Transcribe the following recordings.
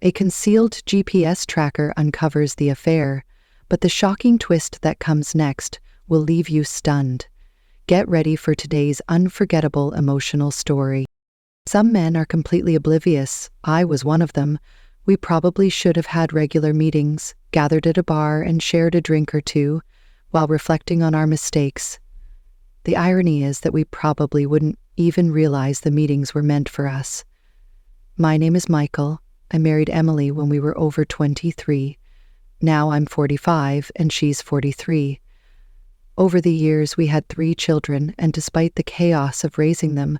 A concealed GPS tracker uncovers the affair, but the shocking twist that comes next will leave you stunned. Get ready for today's unforgettable emotional story. Some men are completely oblivious. I was one of them. We probably should have had regular meetings, gathered at a bar, and shared a drink or two while reflecting on our mistakes. The irony is that we probably wouldn't even realize the meetings were meant for us. My name is Michael. I married Emily when we were over 23. Now I'm 45 and she's 43. Over the years, we had 3 children, and despite the chaos of raising them,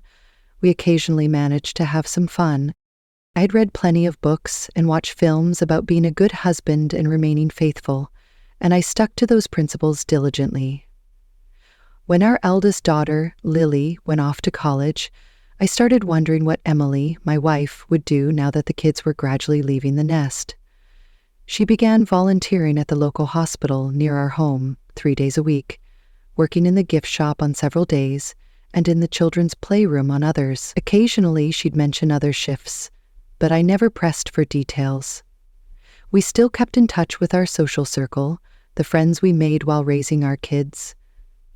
we occasionally managed to have some fun. I'd read plenty of books and watched films about being a good husband and remaining faithful, and I stuck to those principles diligently. When our eldest daughter, Lily, went off to college, I started wondering what Emily, my wife, would do now that the kids were gradually leaving the nest. She began volunteering at the local hospital near our home 3 days a week, working in the gift shop on several days and in the children's playroom on others. Occasionally, she'd mention other shifts, but I never pressed for details. We still kept in touch with our social circle, the friends we made while raising our kids.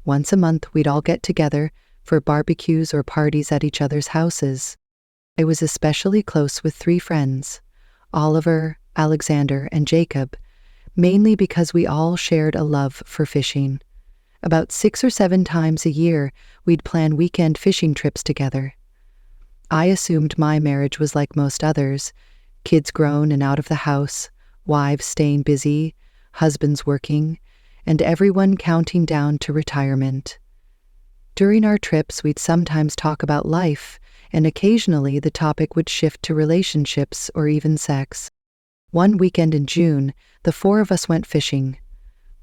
Once a month, we'd all get together for barbecues or parties at each other's houses. I was especially close with 3 friends, Oliver, Alexander, and Jacob, mainly because we all shared a love for fishing. About 6 or 7 times a year, we'd plan weekend fishing trips together. I assumed my marriage was like most others, kids grown and out of the house, wives staying busy, husbands working, and everyone counting down to retirement. During our trips, we'd sometimes talk about life, and occasionally the topic would shift to relationships or even sex. One weekend in June, the 4 of us went fishing.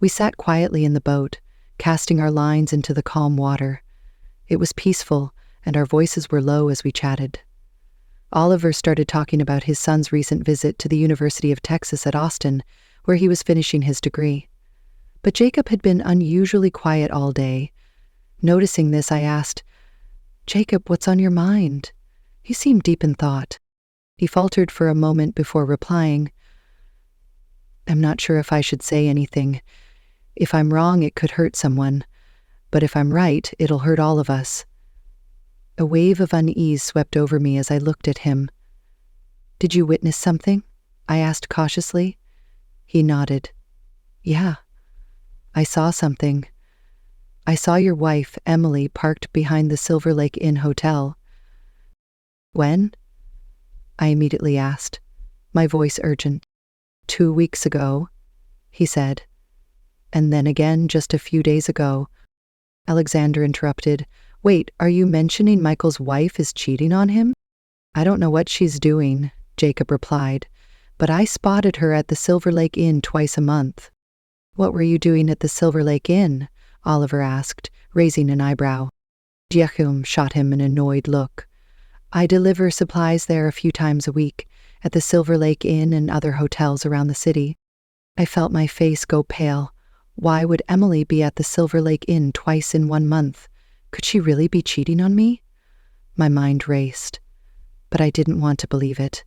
We sat quietly in the boat, casting our lines into the calm water. It was peaceful, and our voices were low as we chatted. Oliver started talking about his son's recent visit to the University of Texas at Austin, where he was finishing his degree. But Jacob had been unusually quiet all day. Noticing this, I asked, "Jacob, what's on your mind?" He seemed deep in thought. He faltered for a moment before replying, "I'm not sure if I should say anything. If I'm wrong, it could hurt someone. But if I'm right, it'll hurt all of us." A wave of unease swept over me as I looked at him. "Did you witness something?" I asked cautiously. He nodded. "Yeah, I saw something. I saw your wife, Emily, parked behind the Silver Lake Inn hotel." "When?" I immediately asked, my voice urgent. "2 weeks ago," he said. "And then again just a few days ago." Alexander interrupted. "Wait, are you mentioning Michael's wife is cheating on him?" "I don't know what she's doing," Jacob replied, "but I spotted her at the Silver Lake Inn twice a month." "What were you doing at the Silver Lake Inn?" Oliver asked, raising an eyebrow. Jacob shot him an annoyed look. "I deliver supplies there a few times a week, at the Silver Lake Inn and other hotels around the city." I felt my face go pale. Why would Emily be at the Silver Lake Inn twice in 1 month? Could she really be cheating on me? My mind raced, but I didn't want to believe it.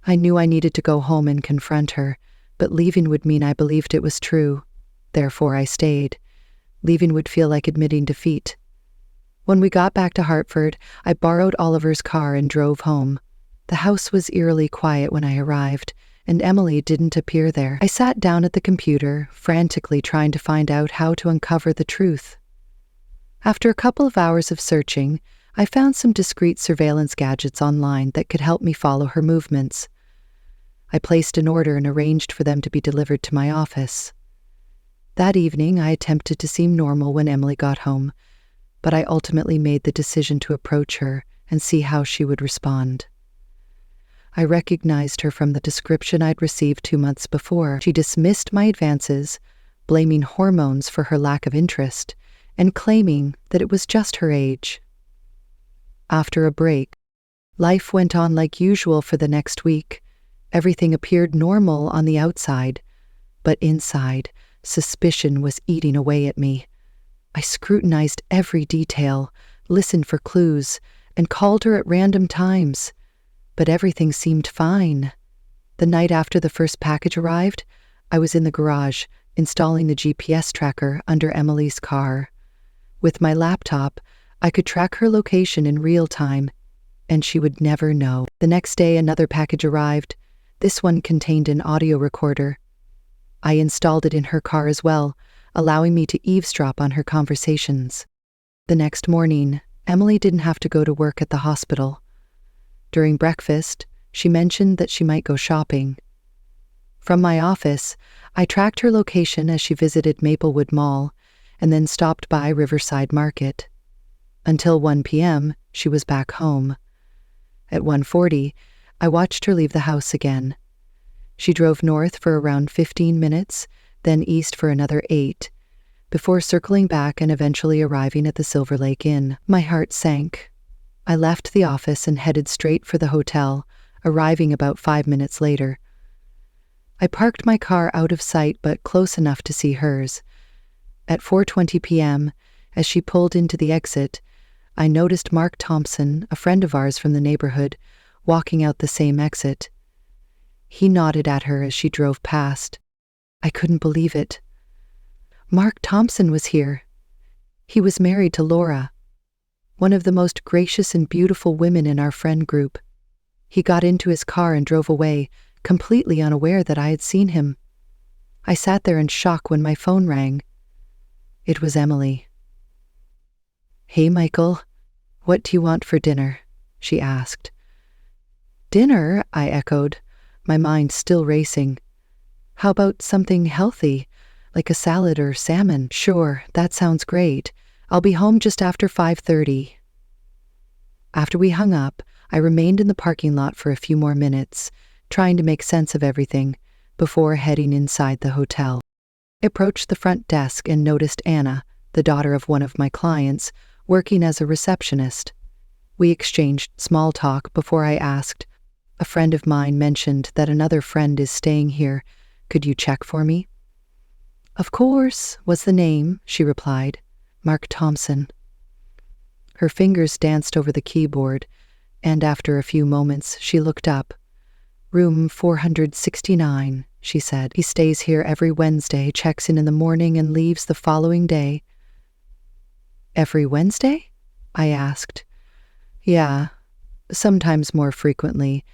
I knew I needed to go home and confront her, but leaving would mean I believed it was true. Therefore, I stayed. Leaving would feel like admitting defeat. When we got back to Hartford, I borrowed Oliver's car and drove home. The house was eerily quiet when I arrived, and Emily didn't appear there. I sat down at the computer, frantically trying to find out how to uncover the truth. After a couple of hours of searching, I found some discreet surveillance gadgets online that could help me follow her movements. I placed an order and arranged for them to be delivered to my office. That evening, I attempted to seem normal when Emily got home, but I ultimately made the decision to approach her and see how she would respond. I recognized her from the description I'd received 2 months before. She dismissed my advances, blaming hormones for her lack of interest, and claiming that it was just her age. After a break, life went on like usual for the next week. Everything appeared normal on the outside, but inside, suspicion was eating away at me. I scrutinized every detail, listened for clues, and called her at random times, but everything seemed fine. The night after the first package arrived, I was in the garage, installing the GPS tracker under Emily's car. With my laptop, I could track her location in real time, and she would never know. The next day, another package arrived. This one contained an audio recorder. I installed it in her car as well, allowing me to eavesdrop on her conversations. The next morning, Emily didn't have to go to work at the hospital. During breakfast, she mentioned that she might go shopping. From my office, I tracked her location as she visited Maplewood Mall and then stopped by Riverside Market. Until 1 p.m., she was back home. At 1:40, I watched her leave the house again. She drove north for around 15 minutes, then east for another 8, before circling back and eventually arriving at the Silver Lake Inn. My heart sank. I left the office and headed straight for the hotel, arriving about 5 minutes later. I parked my car out of sight but close enough to see hers. At 4:20 p.m., as she pulled into the exit, I noticed Mark Thompson, a friend of ours from the neighborhood, walking out the same exit. He nodded at her as she drove past. I couldn't believe it. Mark Thompson was here. He was married to Laura, one of the most gracious and beautiful women in our friend group. He got into his car and drove away, completely unaware that I had seen him. I sat there in shock when my phone rang. It was Emily. "Hey, Michael, what do you want for dinner?" she asked. "Dinner?" I echoed, my mind still racing. "How about something healthy, like a salad or salmon?" "Sure, that sounds great. I'll be home just after 5:30. After we hung up, I remained in the parking lot for a few more minutes, trying to make sense of everything, before heading inside the hotel. I approached the front desk and noticed Anna, the daughter of one of my clients, working as a receptionist. We exchanged small talk before I asked, "A friend of mine mentioned that another friend is staying here. Could you check for me?" "Of course. What's the name?" she replied. "Mark Thompson." Her fingers danced over the keyboard, and after a few moments she looked up. "Room 469, she said. "He stays here every Wednesday, checks in the morning and leaves the following day." "Every Wednesday?" I asked. "Yeah, sometimes more frequently,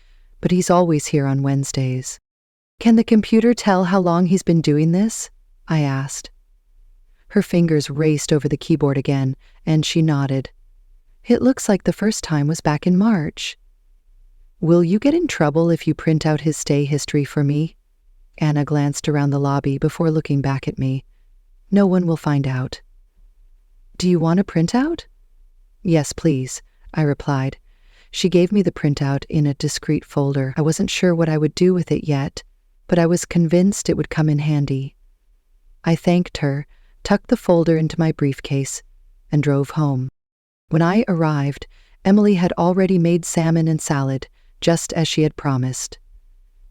but he's always here on Wednesdays." "Can the computer tell how long he's been doing this?" I asked. Her fingers raced over the keyboard again, and she nodded. "It looks like the first time was back in March." "Will you get in trouble if you print out his stay history for me?" Anna glanced around the lobby before looking back at me. "No one will find out." "Do you want a printout?" "Yes, please," I replied. She gave me the printout in a discreet folder. I wasn't sure what I would do with it yet, but I was convinced it would come in handy. I thanked her, tucked the folder into my briefcase, and drove home. When I arrived, Emily had already made salmon and salad, just as she had promised.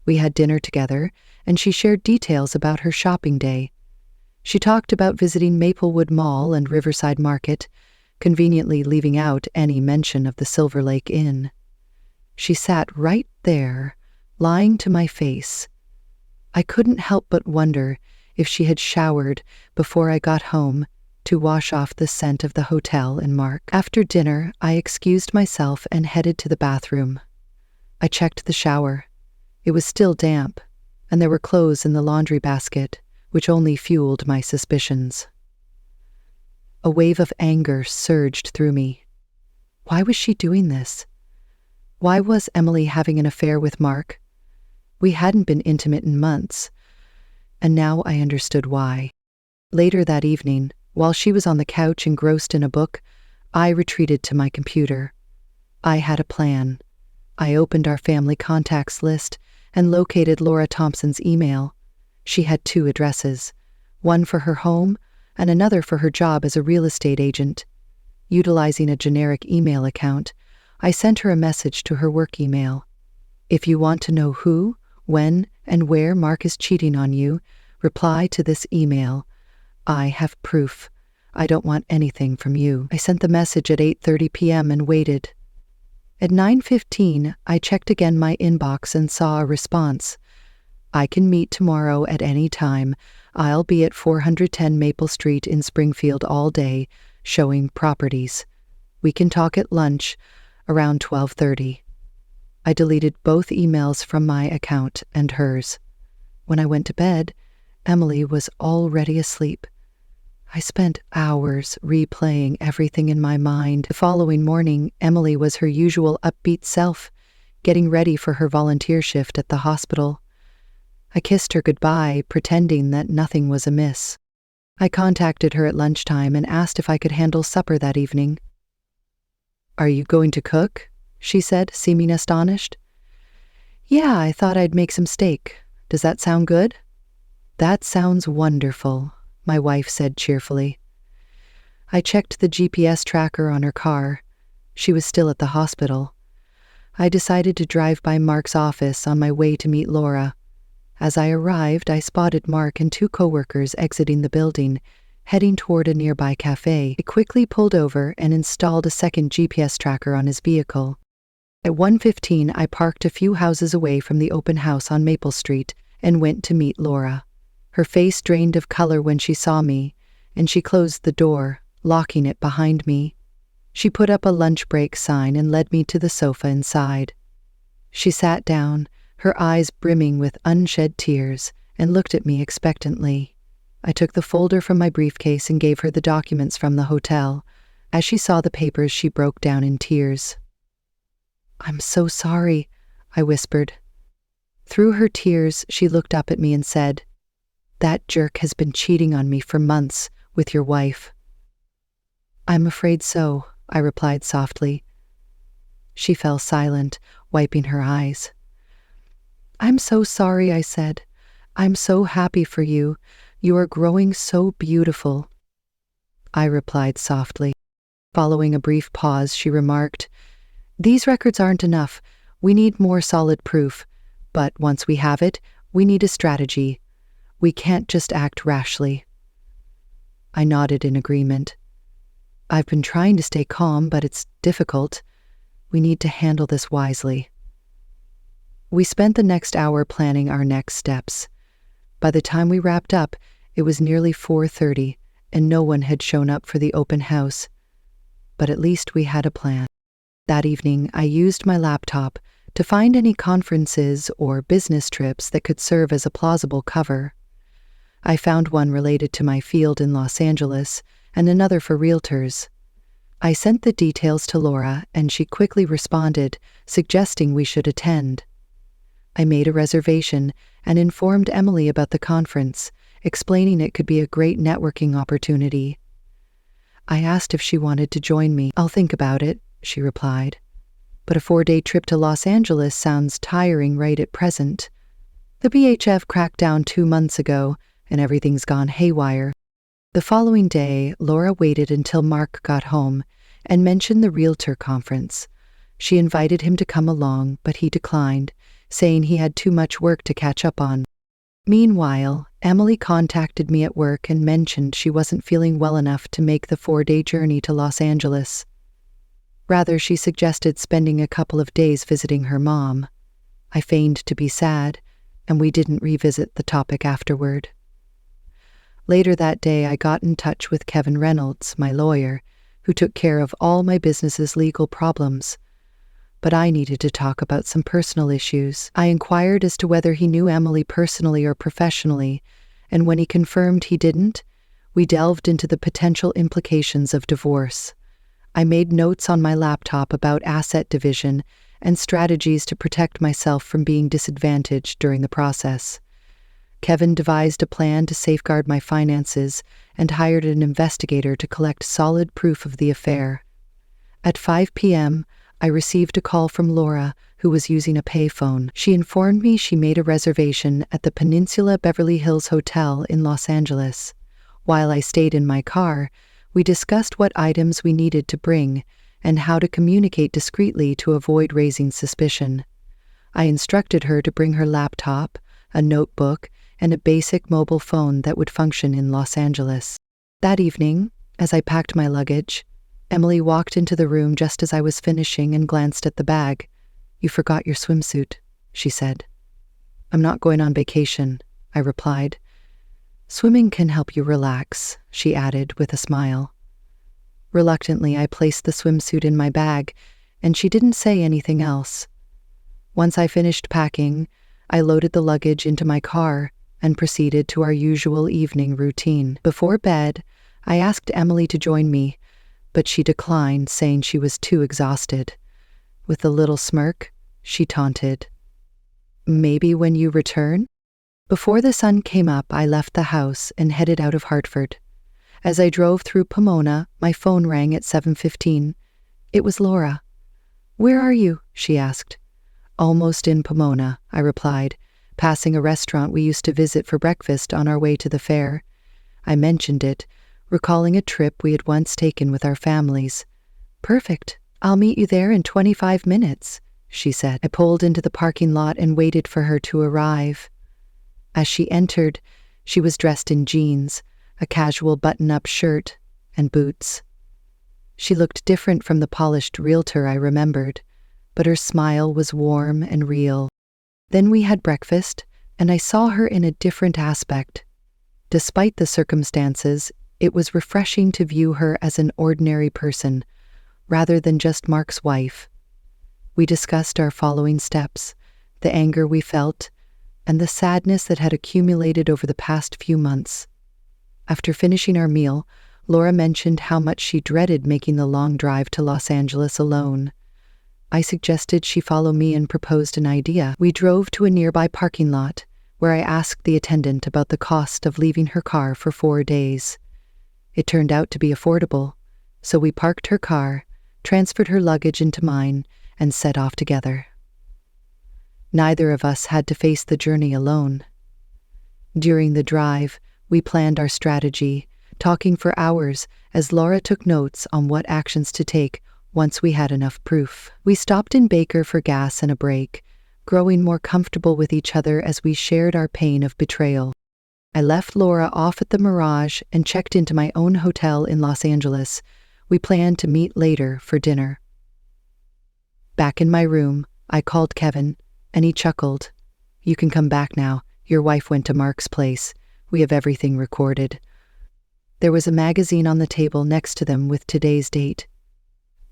We had dinner together, and she shared details about her shopping day. She talked about visiting Maplewood Mall and Riverside Market, conveniently leaving out any mention of the Silver Lake Inn. She sat right there, lying to my face. I couldn't help but wonder if she had showered before I got home to wash off the scent of the hotel and Mark. After dinner, I excused myself and headed to the bathroom. I checked the shower. It was still damp, and there were clothes in the laundry basket, which only fueled my suspicions. A wave of anger surged through me. Why was she doing this? Why was Emily having an affair with Mark? We hadn't been intimate in months, and now I understood why. Later that evening, while she was on the couch engrossed in a book, I retreated to my computer. I had a plan. I opened our family contacts list and located Laura Thompson's email. She had 2 addresses, one for her home and another for her job as a real estate agent. Utilizing a generic email account, I sent her a message to her work email. "If you want to know who, when, and where Mark is cheating on you, reply to this email. I have proof. I don't want anything from you." I sent the message at 8:30 p.m. and waited. At 9:15, I checked again my inbox and saw a response, I can meet tomorrow at any time. I'll be at 410 Maple Street in Springfield all day, showing properties. We can talk at lunch around 12:30. I deleted both emails from my account and hers. When I went to bed, Emily was already asleep. I spent hours replaying everything in my mind. The following morning, Emily was her usual upbeat self, getting ready for her volunteer shift at the hospital. I kissed her goodbye, pretending that nothing was amiss. I contacted her at lunchtime and asked if I could handle supper that evening. "Are you going to cook?" she said, seeming astonished. "Yeah, I thought I'd make some steak. Does that sound good?" "That sounds wonderful," my wife said cheerfully. I checked the GPS tracker on her car. She was still at the hospital. I decided to drive by Mark's office on my way to meet Laura. As I arrived, I spotted Mark and two coworkers exiting the building, heading toward a nearby cafe. I quickly pulled over and installed a second GPS tracker on his vehicle. At 1:15, I parked a few houses away from the open house on Maple Street and went to meet Laura. Her face drained of color when she saw me, and she closed the door, locking it behind me. She put up a lunch break sign and led me to the sofa inside. She sat down, her eyes brimming with unshed tears, and looked at me expectantly. I took the folder from my briefcase and gave her the documents from the hotel. As she saw the papers, she broke down in tears. "I'm so sorry," I whispered. Through her tears, she looked up at me and said, "That jerk has been cheating on me for months with your wife." "I'm afraid so," I replied softly. She fell silent, wiping her eyes. "I'm so sorry," I said. "I'm so happy for you. You are growing so beautiful." I replied softly. Following a brief pause, she remarked, "These records aren't enough. We need more solid proof. But once we have it, we need a strategy. We can't just act rashly." I nodded in agreement. "I've been trying to stay calm, but it's difficult. We need to handle this wisely." We spent the next hour planning our next steps. By the time we wrapped up, it was nearly 4:30, and no one had shown up for the open house. But at least we had a plan. That evening, I used my laptop to find any conferences or business trips that could serve as a plausible cover. I found one related to my field in Los Angeles and another for realtors. I sent the details to Laura, and she quickly responded, suggesting we should attend. I made a reservation and informed Emily about the conference, explaining it could be a great networking opportunity. I asked if she wanted to join me. "I'll think about it," she replied. "But a 4-day trip to Los Angeles sounds tiring right at present. The BHF cracked down 2 months ago, and everything's gone haywire." The following day, Laura waited until Mark got home and mentioned the realtor conference. She invited him to come along, but he declined, saying he had too much work to catch up on. Meanwhile, Emily contacted me at work and mentioned she wasn't feeling well enough to make the 4-day journey to Los Angeles. Rather, she suggested spending a couple of days visiting her mom. I feigned to be sad, and we didn't revisit the topic afterward. Later that day, I got in touch with Kevin Reynolds, my lawyer, who took care of all my business's legal problems. But I needed to talk about some personal issues. I inquired as to whether he knew Emily personally or professionally, and when he confirmed he didn't, we delved into the potential implications of divorce. I made notes on my laptop about asset division and strategies to protect myself from being disadvantaged during the process. Kevin devised a plan to safeguard my finances and hired an investigator to collect solid proof of the affair. At 5 p.m., I received a call from Laura, who was using a payphone. She informed me she made a reservation at the Peninsula Beverly Hills Hotel in Los Angeles. While I stayed in my car, we discussed what items we needed to bring and how to communicate discreetly to avoid raising suspicion. I instructed her to bring her laptop, a notebook, and a basic mobile phone that would function in Los Angeles. That evening, as I packed my luggage, Emily walked into the room just as I was finishing and glanced at the bag. "You forgot your swimsuit," she said. I'm not going on vacation, I replied. Swimming can help you relax, she added with a smile. Reluctantly, I placed the swimsuit in my bag, and she didn't say anything else. Once I finished packing, I loaded the luggage into my car and proceeded to our usual evening routine. Before bed, I asked Emily to join me, but she declined, saying she was too exhausted. With a little smirk, she taunted, "Maybe when you return?" Before the sun came up, I left the house and headed out of Hartford. As I drove through Pomona, my phone rang at 7:15. It was Laura. "Where are you?" she asked. "Almost in Pomona," I replied, passing a restaurant we used to visit for breakfast on our way to the fair. I mentioned it, recalling a trip we had once taken with our families. "Perfect. I'll meet you there in 25 minutes, she said. I pulled into the parking lot and waited for her to arrive. As she entered, she was dressed in jeans, a casual button-up shirt, and boots. She looked different from the polished realtor I remembered, but her smile was warm and real. Then we had breakfast, and I saw her in a different aspect. Despite the circumstances, it was refreshing to view her as an ordinary person, rather than just Mark's wife. We discussed our following steps, the anger we felt, and the sadness that had accumulated over the past few months. After finishing our meal, Laura mentioned how much she dreaded making the long drive to Los Angeles alone. I suggested she follow me and proposed an idea. We drove to a nearby parking lot, where I asked the attendant about the cost of leaving her car for 4 days. It turned out to be affordable, so we parked her car, transferred her luggage into mine, and set off together. Neither of us had to face the journey alone. During the drive, we planned our strategy, talking for hours as Laura took notes on what actions to take once we had enough proof. We stopped in Baker for gas and a break, growing more comfortable with each other as we shared our pain of betrayal. I left Laura off at the Mirage and checked into my own hotel in Los Angeles. We planned to meet later for dinner. Back in my room, I called Kevin, and he chuckled. "You can come back now. Your wife went to Mark's place. We have everything recorded." There was a magazine on the table next to them with today's date.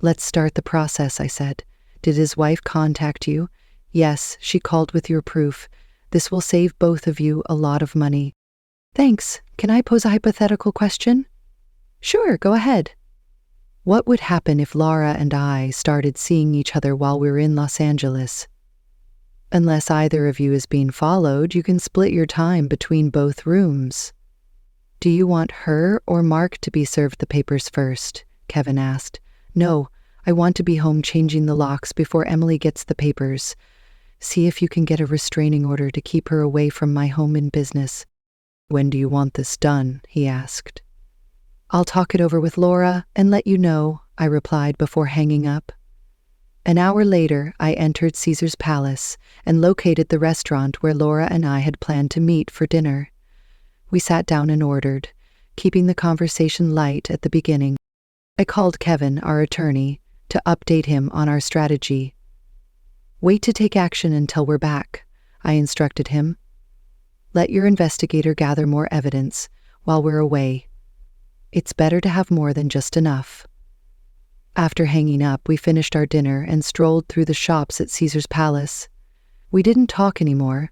"Let's start the process," I said. "Did his wife contact you?" "Yes, she called with your proof. This will save both of you a lot of money." "Thanks. Can I pose a hypothetical question?" "Sure, go ahead." What would happen if Laura and I started seeing each other while we were in Los Angeles? Unless either of you is being followed, you can split your time between both rooms. "Do you want her or Mark to be served the papers first?" Kevin asked. "No, I want to be home changing the locks before Emily gets the papers. See if you can get a restraining order to keep her away from my home and business." "When do you want this done?" he asked. "I'll talk it over with Laura and let you know," I replied before hanging up. An hour later, I entered Caesar's Palace and located the restaurant where Laura and I had planned to meet for dinner. We sat down and ordered, keeping the conversation light at the beginning. I called Kevin, our attorney, to update him on our strategy. "Wait to take action until we're back," I instructed him. "Let your investigator gather more evidence while we're away. It's better to have more than just enough." After hanging up, we finished our dinner and strolled through the shops at Caesar's Palace. We didn't talk anymore,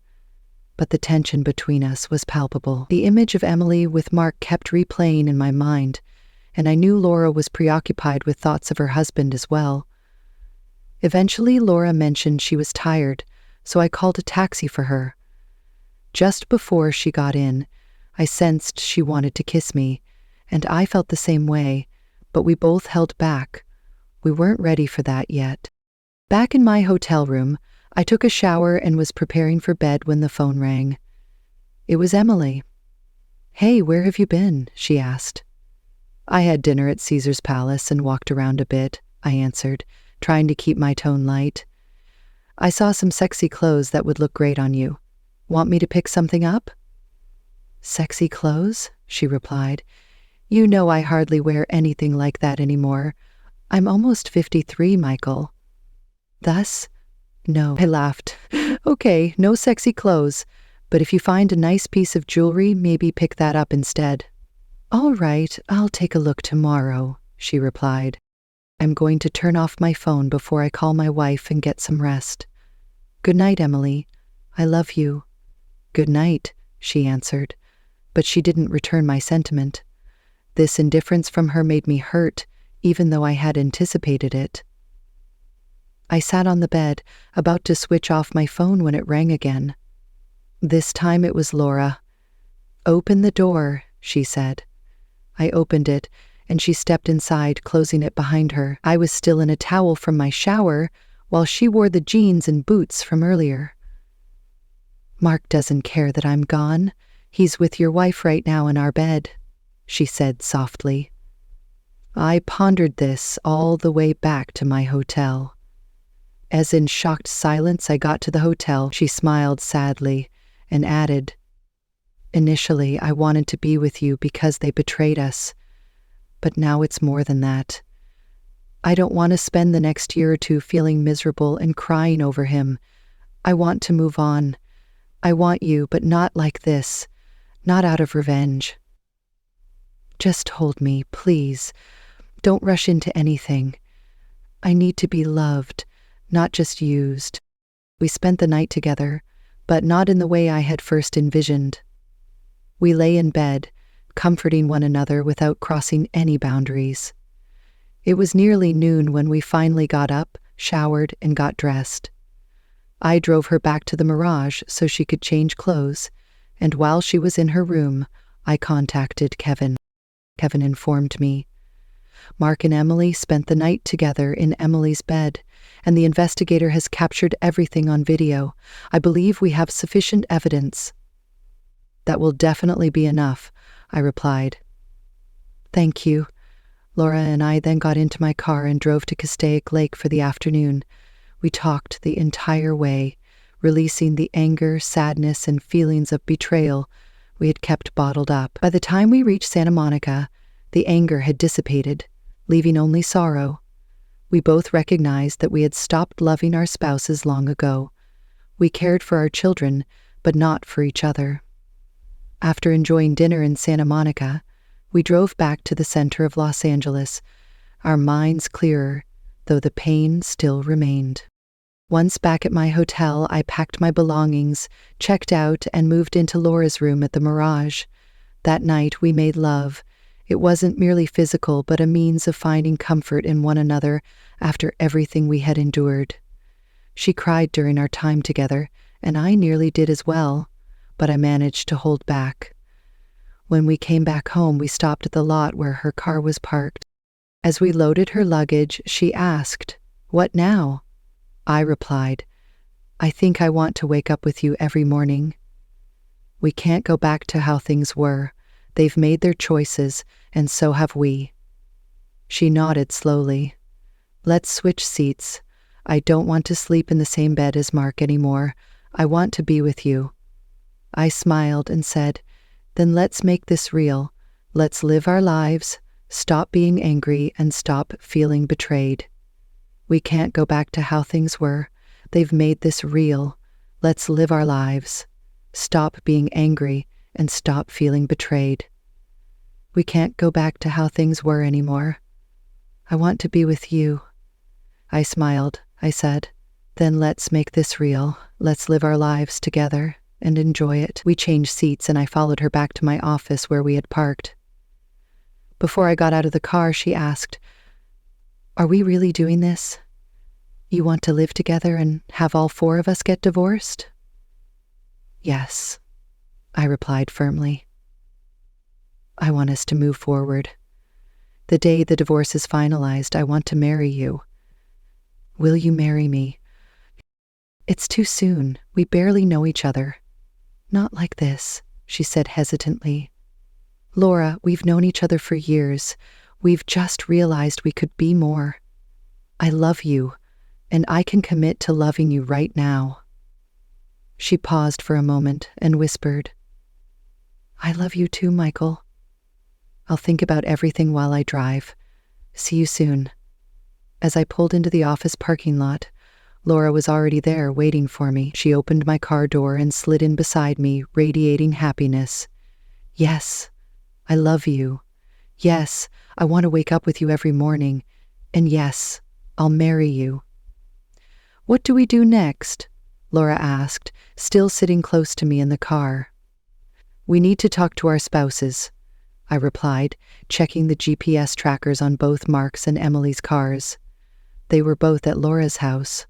but the tension between us was palpable. The image of Emily with Mark kept replaying in my mind, and I knew Laura was preoccupied with thoughts of her husband as well. Eventually, Laura mentioned she was tired, so I called a taxi for her. Just before she got in, I sensed she wanted to kiss me, and I felt the same way, but we both held back. We weren't ready for that yet. Back in my hotel room, I took a shower and was preparing for bed when the phone rang. It was Emily. "Hey, where have you been?" she asked. "I had dinner at Caesar's Palace and walked around a bit," I answered, trying to keep my tone light. "I saw some sexy clothes that would look great on you. Want me to pick something up?" "Sexy clothes?" she replied. "You know I hardly wear anything like that anymore. I'm almost 53, Michael." "Thus, No, I laughed. Okay, no sexy clothes, but if you find a nice piece of jewelry, maybe pick that up instead. All right, I'll take a look tomorrow, she replied. I'm going to turn off my phone before I call my wife and get some rest. Good night, Emily. I love you. Good night, she answered, but she didn't return my sentiment. This indifference from her made me hurt, even though I had anticipated it. I sat on the bed, about to switch off my phone when it rang again. This time it was Laura. Open the door, she said. I opened it, and she stepped inside, closing it behind her. I was still in a towel from my shower, while she wore the jeans and boots from earlier. Mark doesn't care that I'm gone. He's with your wife right now in our bed, she said softly. I pondered this all the way back to my hotel. As in shocked silence I got to the hotel, she smiled sadly and added, Initially, I wanted to be with you because they betrayed us, but now it's more than that. I don't want to spend the next year or two feeling miserable and crying over him. I want to move on. I want you, but not like this, not out of revenge. Just hold me, please. Don't rush into anything. I need to be loved, not just used. We spent the night together, but not in the way I had first envisioned. We lay in bed, comforting one another without crossing any boundaries. It was nearly noon when we finally got up, showered, and got dressed. I drove her back to the Mirage so she could change clothes, and while she was in her room, I contacted Kevin. Kevin informed me. Mark and Emily spent the night together in Emily's bed, and the investigator has captured everything on video. I believe we have sufficient evidence. That will definitely be enough, I replied. Thank you. Laura and I then got into my car and drove to Castaic Lake for the afternoon. We talked the entire way, releasing the anger, sadness, and feelings of betrayal we had kept bottled up. By the time we reached Santa Monica, the anger had dissipated, leaving only sorrow. We both recognized that we had stopped loving our spouses long ago. We cared for our children, but not for each other. After enjoying dinner in Santa Monica, we drove back to the center of Los Angeles, our minds clearer, though the pain still remained. Once back at my hotel, I packed my belongings, checked out, and moved into Laura's room at the Mirage. That night, we made love. It wasn't merely physical, but a means of finding comfort in one another after everything we had endured. She cried during our time together, and I nearly did as well, but I managed to hold back. When we came back home, we stopped at the lot where her car was parked. As we loaded her luggage, she asked, "What now?" I replied, "I think I want to wake up with you every morning." We can't go back to how things were. They've made their choices, and so have we. She nodded slowly. Let's switch seats. I don't want to sleep in the same bed as Mark anymore. I want to be with you. I smiled and said, then let's make this real. Let's live our lives, stop being angry, and stop feeling betrayed. We can't go back to how things were. They've made this real. Let's live our lives. Stop being angry and stop feeling betrayed. We can't go back to how things were anymore. I want to be with you. I smiled. I said, then let's make this real. Let's live our lives together and enjoy it. We changed seats and I followed her back to my office where we had parked. Before I got out of the car, she asked, "Are we really doing this? You want to live together and have all four of us get divorced?" "Yes," I replied firmly. "I want us to move forward. The day the divorce is finalized, I want to marry you. Will you marry me?" "It's too soon. We barely know each other." "Not like this," she said hesitantly. "Laura, we've known each other for years. We've just realized we could be more. I love you, and I can commit to loving you right now." She paused for a moment and whispered, "I love you too, Michael. I'll think about everything while I drive. See you soon." As I pulled into the office parking lot, Laura was already there, waiting for me. She opened my car door and slid in beside me, radiating happiness. Yes, I love you. Yes, I want to wake up with you every morning. And yes, I'll marry you. What do we do next? Laura asked, still sitting close to me in the car. We need to talk to our spouses, I replied, checking the GPS trackers on both Mark's and Emily's cars. They were both at Laura's house.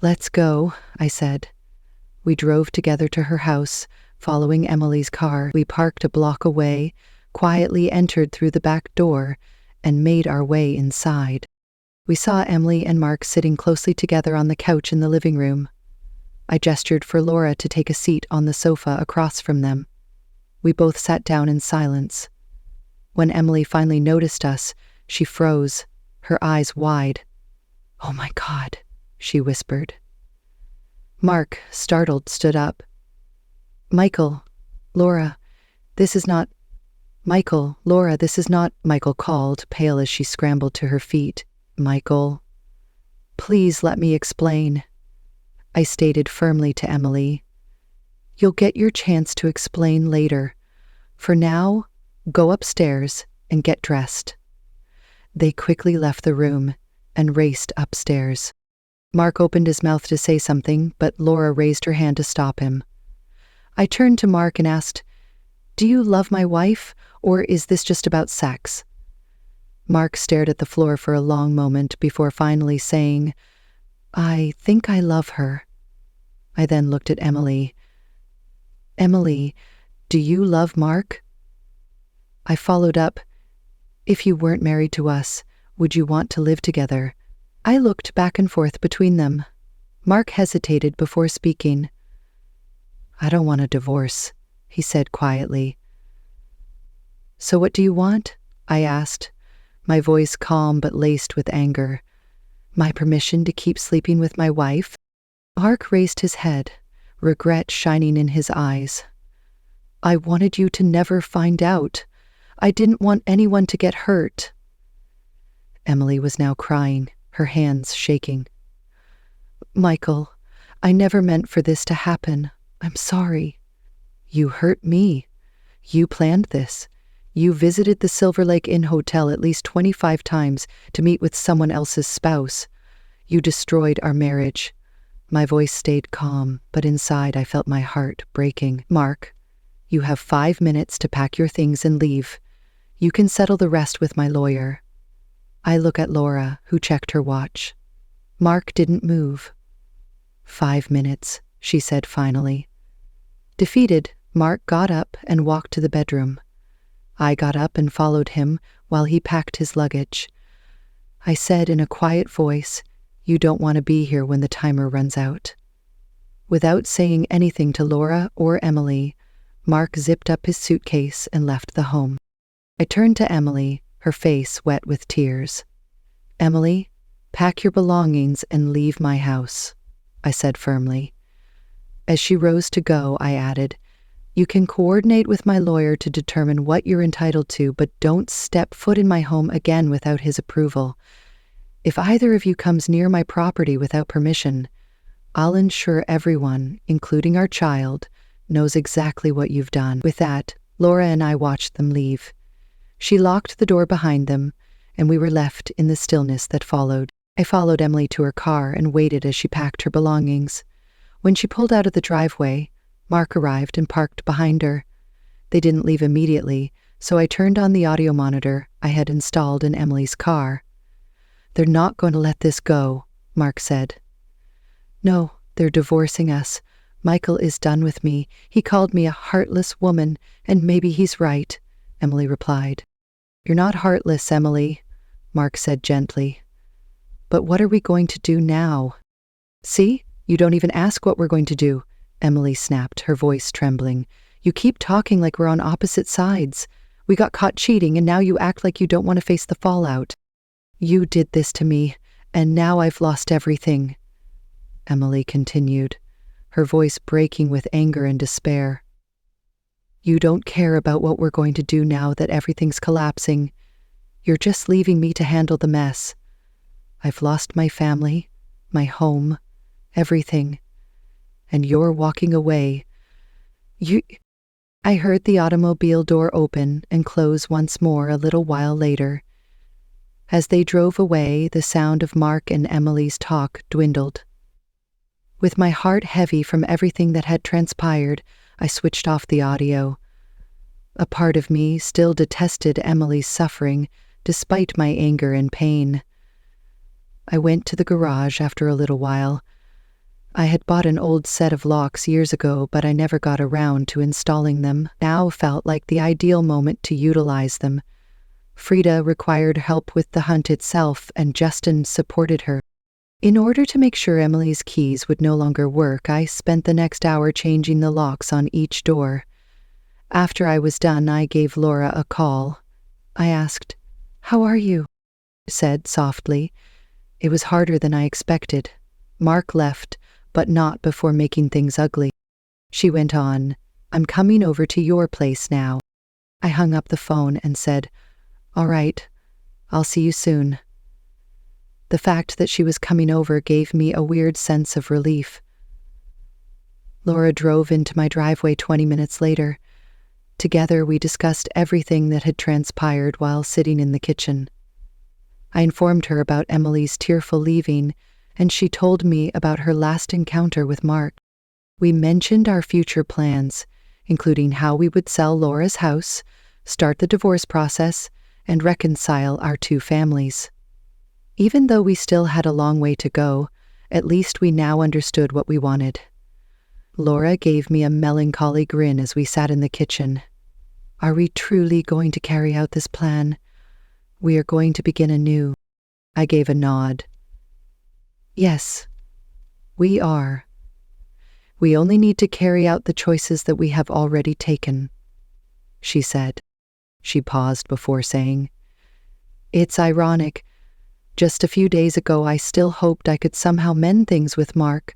Let's go, I said. We drove together to her house, following Emily's car. We parked a block away, quietly entered through the back door, and made our way inside. We saw Emily and Mark sitting closely together on the couch in the living room. I gestured for Laura to take a seat on the sofa across from them. We both sat down in silence. When Emily finally noticed us, she froze, her eyes wide. "Oh my God," she whispered. Mark, startled, stood up. Michael, Laura, this is not... Michael called, pale as she scrambled to her feet. Michael, please let me explain, I stated firmly to Emily. You'll get your chance to explain later. For now, go upstairs and get dressed. They quickly left the room and raced upstairs. Mark opened his mouth to say something, but Laura raised her hand to stop him. I turned to Mark and asked, "Do you love my wife, or is this just about sex?" Mark stared at the floor for a long moment before finally saying, "I think I love her." I then looked at Emily. "Emily, do you love Mark?" I followed up, "If you weren't married to us, would you want to live together?" I looked back and forth between them. Mark hesitated before speaking. "I don't want a divorce," he said quietly. "So what do you want?" I asked, my voice calm but laced with anger. "My permission to keep sleeping with my wife?" Mark raised his head, regret shining in his eyes. "I wanted you to never find out. I didn't want anyone to get hurt." Emily was now crying, her hands shaking. "Michael, I never meant for this to happen. I'm sorry. You hurt me. You planned this. You visited the Silver Lake Inn Hotel at least 25 times to meet with someone else's spouse. You destroyed our marriage." My voice stayed calm, but inside I felt my heart breaking. "Mark, you have 5 minutes to pack your things and leave. You can settle the rest with my lawyer." I look at Laura, who checked her watch. Mark didn't move. 5 minutes, she said finally. Defeated, Mark got up and walked to the bedroom. I got up and followed him while he packed his luggage. I said in a quiet voice, "You don't want to be here when the timer runs out." Without saying anything to Laura or Emily, Mark zipped up his suitcase and left the home. I turned to Emily, her face wet with tears. "Emily, pack your belongings and leave my house," I said firmly. As she rose to go, I added, "You can coordinate with my lawyer to determine what you're entitled to, but don't step foot in my home again without his approval. If either of you comes near my property without permission, I'll ensure everyone, including our child, knows exactly what you've done." With that, Laura and I watched them leave. She locked the door behind them, and we were left in the stillness that followed. I followed Emily to her car and waited as she packed her belongings. When she pulled out of the driveway, Mark arrived and parked behind her. They didn't leave immediately, so I turned on the audio monitor I had installed in Emily's car. "They're not going to let this go," Mark said. "No, they're divorcing us. Michael is done with me. He called me a heartless woman, and maybe he's right," Emily replied. "You're not heartless, Emily," Mark said gently. "But what are we going to do now?" "See, you don't even ask what we're going to do," Emily snapped, her voice trembling. "You keep talking like we're on opposite sides. We got caught cheating, and now you act like you don't want to face the fallout. You did this to me, and now I've lost everything," Emily continued, her voice breaking with anger and despair. "You don't care about what we're going to do now that everything's collapsing. You're just leaving me to handle the mess. I've lost my family, my home, everything. And you're walking away. I heard the automobile door open and close once more a little while later. As they drove away, the sound of Mark and Emily's talk dwindled. With my heart heavy from everything that had transpired, I switched off the audio. A part of me still detested Emily's suffering, despite my anger and pain. I went to the garage after a little while. I had bought an old set of locks years ago, but I never got around to installing them. Now felt like the ideal moment to utilize them. Frida required help with the hunt itself, and Justin supported her. In order to make sure Emily's keys would no longer work, I spent the next hour changing the locks on each door. After I was done, I gave Laura a call. I asked, "How are you?" She said softly. It was harder than I expected. Mark left, but not before making things ugly. She went on, "I'm coming over to your place now." I hung up the phone and said, "All right, I'll see you soon." The fact that she was coming over gave me a weird sense of relief. Laura drove into my driveway 20 minutes later. Together, we discussed everything that had transpired while sitting in the kitchen. I informed her about Emily's tearful leaving, and she told me about her last encounter with Mark. We mentioned our future plans, including how we would sell Laura's house, start the divorce process, and reconcile our two families. Even though we still had a long way to go, at least we now understood what we wanted. Laura gave me a melancholy grin as we sat in the kitchen. Are we truly going to carry out this plan? We are going to begin anew. I gave a nod. Yes, we are. We only need to carry out the choices that we have already taken, she said. She paused before saying, "It's ironic. Just a few days ago, I still hoped I could somehow mend things with Mark,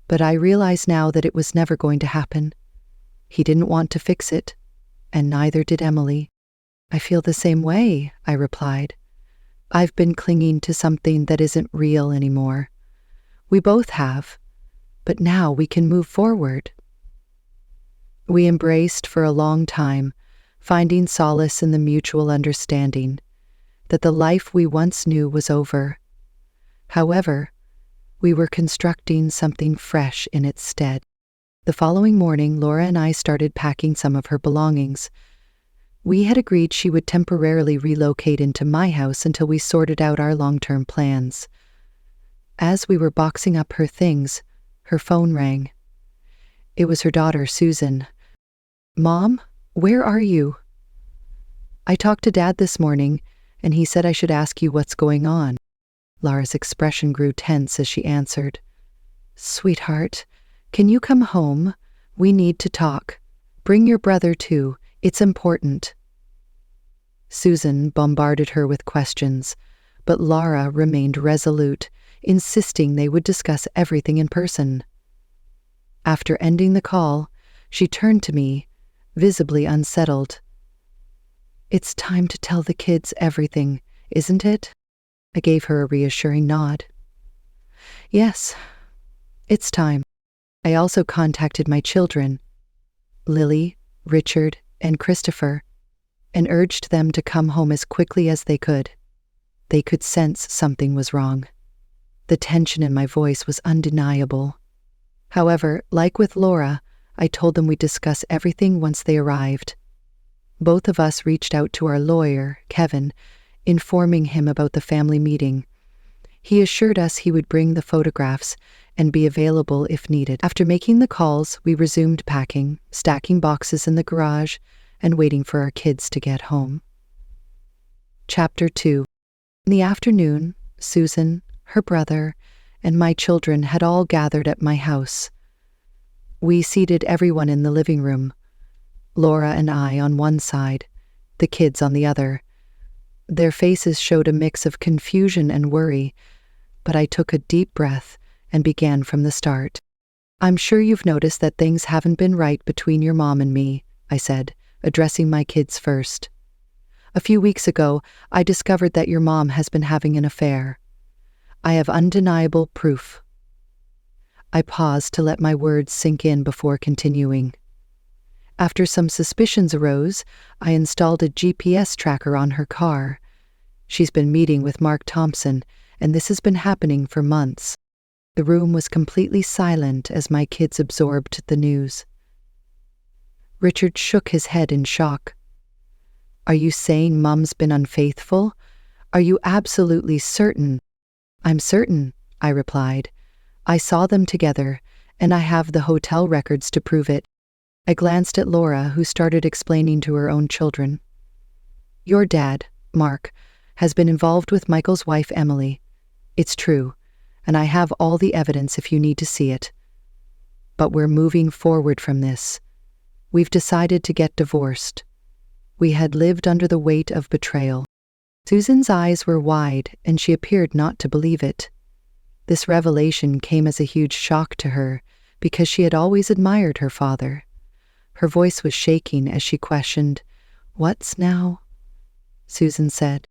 but I realize now that it was never going to happen. He didn't want to fix it, and neither did Emily." "I feel the same way," I replied. "I've been clinging to something that isn't real anymore. We both have, but now we can move forward." We embraced for a long time, finding solace in the mutual understanding that the life we once knew was over. However, we were constructing something fresh in its stead. The following morning, Laura and I started packing some of her belongings. We had agreed she would temporarily relocate into my house until we sorted out our long-term plans. As we were boxing up her things, her phone rang. It was her daughter, Susan. "Mom, where are you?" "I talked to Dad this morning, and he said I should ask you what's going on." Laura's expression grew tense as she answered. "Sweetheart, can you come home? We need to talk. Bring your brother too. It's important." Susan bombarded her with questions, but Laura remained resolute, insisting they would discuss everything in person. After ending the call, she turned to me, visibly unsettled. "It's time to tell the kids everything, isn't it?" I gave her a reassuring nod. "Yes, it's time." I also contacted my children, Lily, Richard, and Christopher, and urged them to come home as quickly as they could. They could sense something was wrong. The tension in my voice was undeniable. However, like with Laura, I told them we'd discuss everything once they arrived. Both of us reached out to our lawyer, Kevin, informing him about the family meeting. He assured us he would bring the photographs and be available if needed. After making the calls, we resumed packing, stacking boxes in the garage, and waiting for our kids to get home. Chapter 2. In the afternoon, Susan, her brother, and my children had all gathered at my house. We seated everyone in the living room, Laura and I on one side, the kids on the other. Their faces showed a mix of confusion and worry, but I took a deep breath and began from the start. "I'm sure you've noticed that things haven't been right between your mom and me," I said, addressing my kids first. "A few weeks ago, I discovered that your mom has been having an affair. I have undeniable proof. I paused to let my words sink in before continuing. After some suspicions arose, I installed a GPS tracker on her car. She's been meeting with Mark Thompson, and this has been happening for months. The room was completely silent as my kids absorbed the news. Richard shook his head in shock. Are you saying Mum's been unfaithful? Are you absolutely certain? I'm certain, I replied. I saw them together, and I have the hotel records to prove it. I glanced at Laura, who started explaining to her own children. Your dad, Mark, has been involved with Michael's wife, Emily. It's true, and I have all the evidence if you need to see it. But we're moving forward from this. We've decided to get divorced. We had lived under the weight of betrayal. Susan's eyes were wide, and she appeared not to believe it. This revelation came as a huge shock to her, because she had always admired her father. Her voice was shaking as she questioned, What's now? Susan said.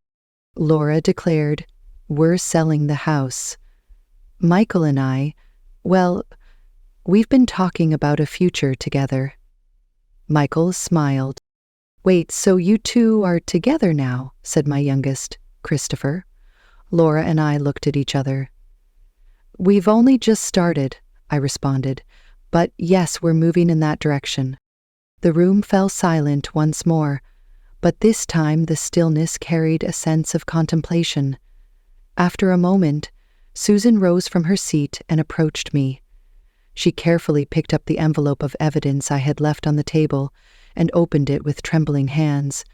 Laura declared, We're selling the house. Michael and I, well, we've been talking about a future together. Michael smiled. Wait, so you two are together now, said my youngest, Christopher. Laura and I looked at each other. We've only just started, I responded, but yes, we're moving in that direction. The room fell silent once more, but this time the stillness carried a sense of contemplation. After a moment, Susan rose from her seat and approached me. She carefully picked up the envelope of evidence I had left on the table and opened it with trembling hands.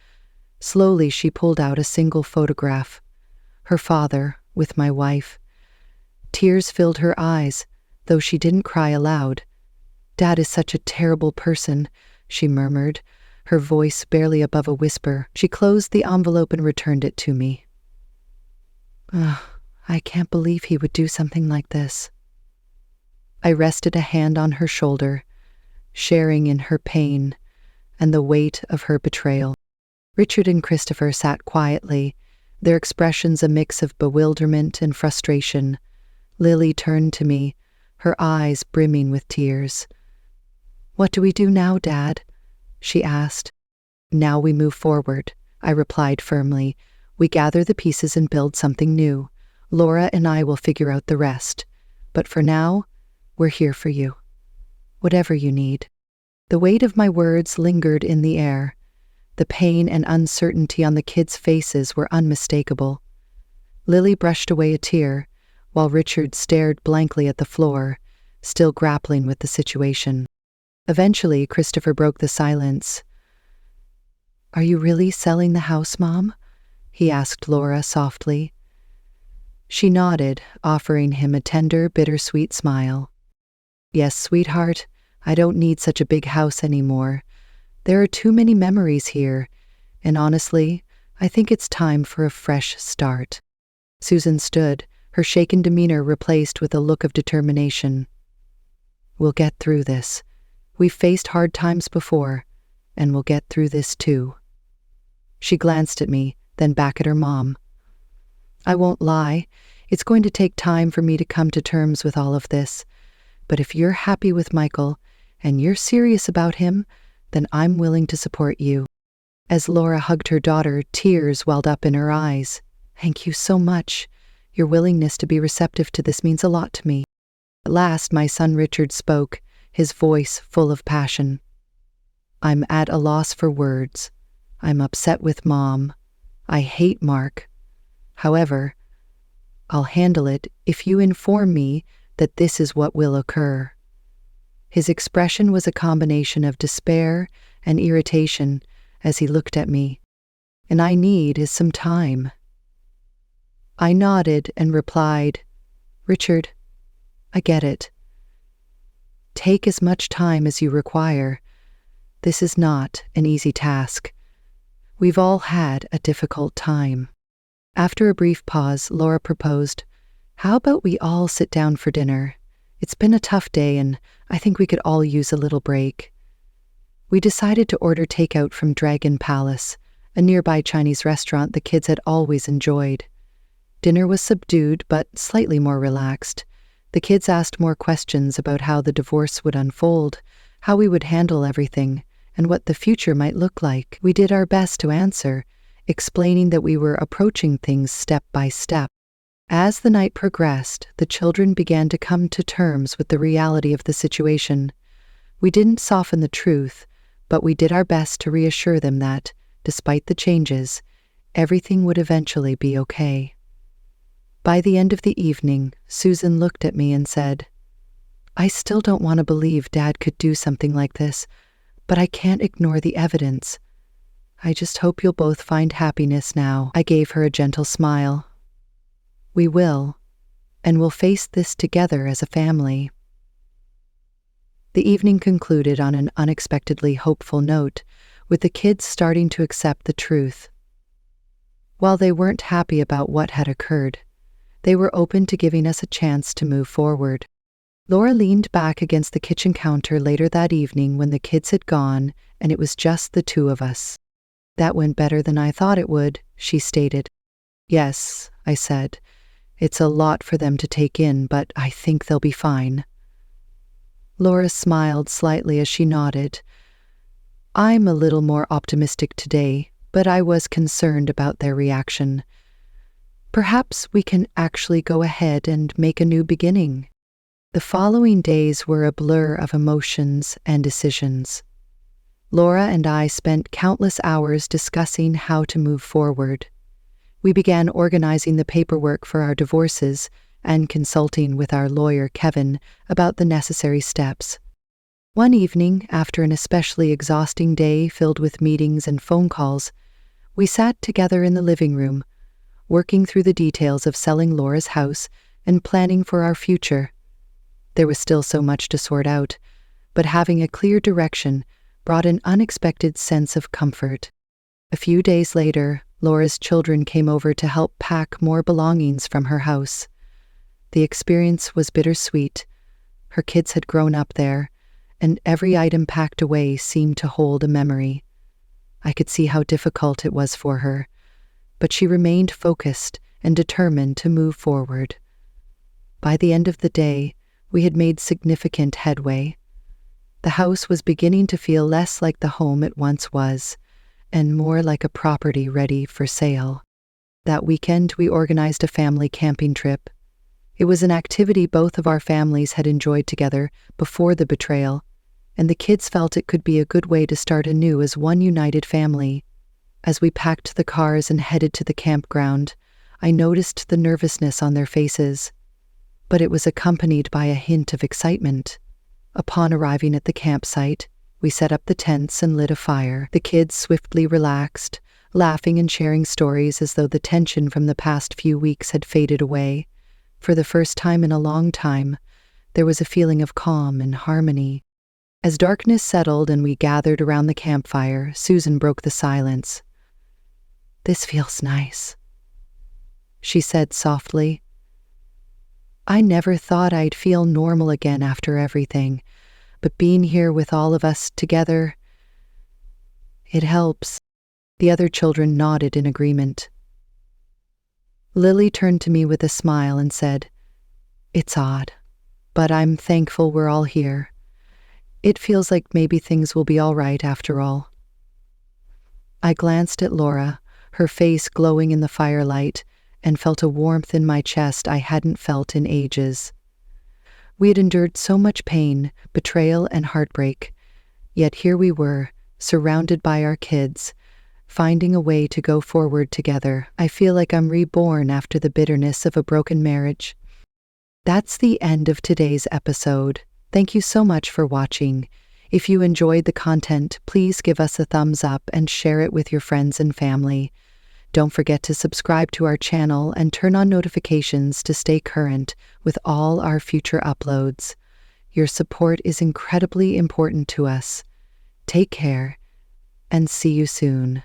Slowly she pulled out a single photograph. Her father, with my wife. Tears filled her eyes, though she didn't cry aloud. Dad is such a terrible person, she murmured, her voice barely above a whisper. She closed the envelope and returned it to me. I can't believe he would do something like this. I rested a hand on her shoulder, sharing in her pain and the weight of her betrayal. Richard and Christopher sat quietly, their expressions a mix of bewilderment and frustration. Lily turned to me, her eyes brimming with tears. What do we do now, Dad? She asked. Now we move forward, I replied firmly. We gather the pieces and build something new. Laura and I will figure out the rest. But for now, we're here for you. Whatever you need. The weight of my words lingered in the air. The pain and uncertainty on the kids' faces were unmistakable. Lily brushed away a tear, while Richard stared blankly at the floor, still grappling with the situation. Eventually, Christopher broke the silence. Are you really selling the house, Mom? He asked Laura softly. She nodded, offering him a tender, bittersweet smile. Yes, sweetheart, I don't need such a big house anymore. There are too many memories here, and honestly, I think it's time for a fresh start. Susan stood, her shaken demeanor replaced with a look of determination. We'll get through this. We've faced hard times before, and we'll get through this too. She glanced at me, then back at her mom. I won't lie, it's going to take time for me to come to terms with all of this, but if you're happy with Michael, and you're serious about him, then I'm willing to support you. As Laura hugged her daughter, tears welled up in her eyes. Thank you so much. Your willingness to be receptive to this means a lot to me. At last, my son Richard spoke, his voice full of passion. I'm at a loss for words. I'm upset with Mom. I hate Mark. However, I'll handle it if you inform me that this is what will occur. His expression was a combination of despair and irritation as he looked at me. And I need is some time. I nodded and replied, Richard, I get it. Take as much time as you require. This is not an easy task. We've all had a difficult time. After a brief pause, Laura proposed, How about we all sit down for dinner? It's been a tough day and I think we could all use a little break. We decided to order takeout from Dragon Palace, a nearby Chinese restaurant the kids had always enjoyed. Dinner was subdued but slightly more relaxed. The kids asked more questions about how the divorce would unfold, how we would handle everything, and what the future might look like. We did our best to answer, explaining that we were approaching things step by step. As the night progressed, the children began to come to terms with the reality of the situation. We didn't soften the truth, but we did our best to reassure them that, despite the changes, everything would eventually be okay. By the end of the evening, Susan looked at me and said, "I still don't want to believe Dad could do something like this, but I can't ignore the evidence. I just hope you'll both find happiness now." I gave her a gentle smile. "We will, and we'll face this together as a family." The evening concluded on an unexpectedly hopeful note, with the kids starting to accept the truth. While they weren't happy about what had occurred, they were open to giving us a chance to move forward. Laura leaned back against the kitchen counter later that evening when the kids had gone and it was just the two of us. "That went better than I thought it would," she stated. "Yes," I said. "It's a lot for them to take in, but I think they'll be fine." Laura smiled slightly as she nodded. "I'm a little more optimistic today, but I was concerned about their reaction. Perhaps we can actually go ahead and make a new beginning." The following days were a blur of emotions and decisions. Laura and I spent countless hours discussing how to move forward. We began organizing the paperwork for our divorces and consulting with our lawyer, Kevin, about the necessary steps. One evening, after an especially exhausting day filled with meetings and phone calls, we sat together in the living room, working through the details of selling Laura's house and planning for our future. There was still so much to sort out, but having a clear direction brought an unexpected sense of comfort. A few days later, Laura's children came over to help pack more belongings from her house. The experience was bittersweet. Her kids had grown up there, and every item packed away seemed to hold a memory. I could see how difficult it was for her, but she remained focused and determined to move forward. By the end of the day, we had made significant headway. The house was beginning to feel less like the home it once was, and more like a property ready for sale. That weekend, we organized a family camping trip. It was an activity both of our families had enjoyed together before the betrayal, and the kids felt it could be a good way to start anew as one united family. As we packed the cars and headed to the campground, I noticed the nervousness on their faces, but it was accompanied by a hint of excitement. Upon arriving at the campsite, we set up the tents and lit a fire. The kids swiftly relaxed, laughing and sharing stories as though the tension from the past few weeks had faded away. For the first time in a long time, there was a feeling of calm and harmony. As darkness settled and we gathered around the campfire, Susan broke the silence. "This feels nice," she said softly. "I never thought I'd feel normal again after everything, but being here with all of us together, it helps." The other children nodded in agreement. Lily turned to me with a smile and said, "It's odd, but I'm thankful we're all here. It feels like maybe things will be all right after all." I glanced at Laura, her face glowing in the firelight, and felt a warmth in my chest I hadn't felt in ages. We had endured so much pain, betrayal, and heartbreak, yet here we were, surrounded by our kids, finding a way to go forward together. I feel like I'm reborn after the bitterness of a broken marriage. That's the end of today's episode. Thank you so much for watching. If you enjoyed the content, please give us a thumbs up and share it with your friends and family. Don't forget to subscribe to our channel and turn on notifications to stay current with all our future uploads. Your support is incredibly important to us. Take care, and see you soon.